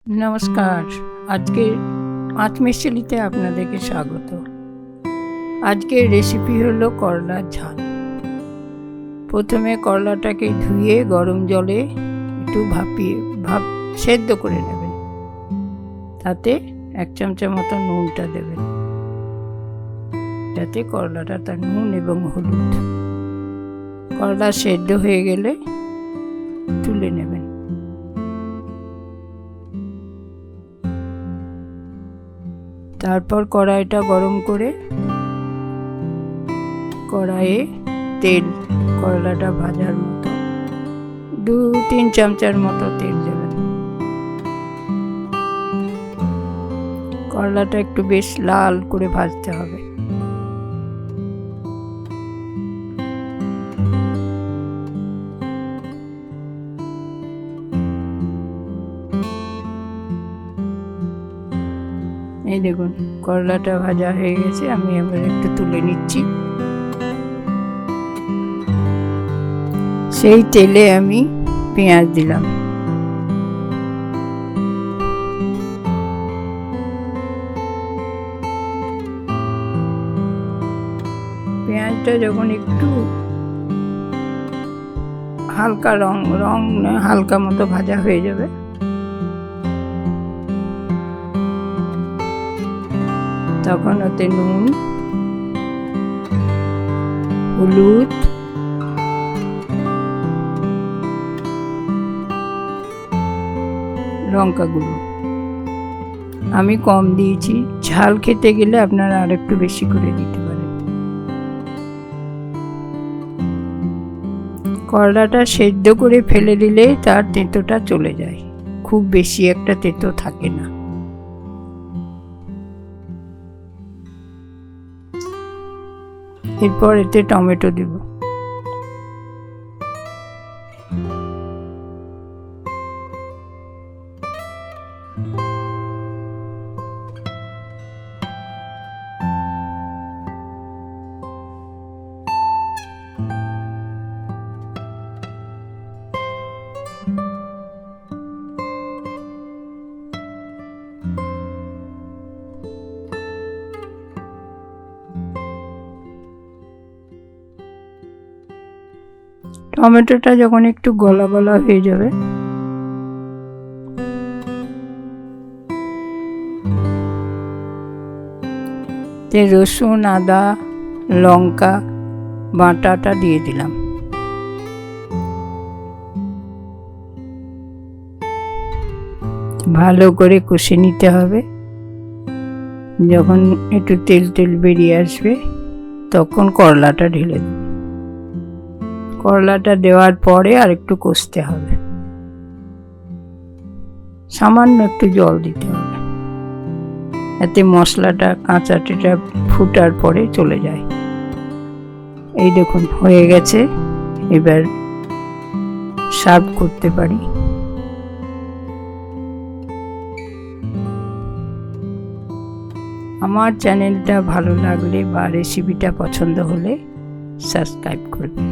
নমস্কার। আজকে পাঁচ মিশালিতে আপনাদেরকে স্বাগত। আজকের রেসিপি হলো করলার ঝাল। প্রথমে করলাটাকে ধুয়ে গরম জলে একটু সেদ্ধ করে নেবেন। তাতে 1 চামচা মতো নুনটা দেবেন, যাতে করলাটা তার নুন এবং হলুদ। করলা সেদ্ধ হয়ে গেলে তুলে নেবেন। তারপর কড়াইটা গরম করে কড়াইয়ে তেল, করলাটা ভাজার মতো 2-3 চামচার মতো তেল দেবেন। করলাটা একটু বেশ লাল করে ভাজতে হবে। এই দেখুন করলাটা ভাজা হয়ে গেছে, আমি এবার একটু তুলে নিচ্ছি। সেই তেলে আমি পেঁয়াজ দিলাম। পেঁয়াজটা যখন একটু হালকা হালকা মতো ভাজা হয়ে যাবে, তখন ওতে নুন, হলুদ, লঙ্কা গুঁড়ো আমি কম দিয়েছি। ঝাল খেতে গেলে আপনারা আর একটু বেশি করে দিতে পারেন। করলাটা সেদ্ধ করে ফেলে দিলে তার তেঁতোটা চলে যায়, খুব বেশি একটা তেঁতো থাকে না। এরপর এতে টমেটো দেব। টমেটোটা যখন একটু গলা গলা হয়ে যাবে, তে রসুন, আদা, লঙ্কা বাটাটা দিয়ে দিলাম। ভালো করে কষে নিতে হবে। যখন একটু তেল তেল বেরিয়ে আসবে, তখন করলাটা ঢেলে দেব। করলাটা দেওয়ার পরে আর একটু কষতে হবে, সামান্য একটু জল দিতে হবে, এতে মশলাটা কাঁচাটা ফুটার পরে চলে যায়। এই দেখুন হয়ে গেছে, এবার সার্ভ করতে পারি। আমার চ্যানেলটা ভালো লাগলে বা রেসিপিটা পছন্দ হলে সাবস্ক্রাইব করবেন।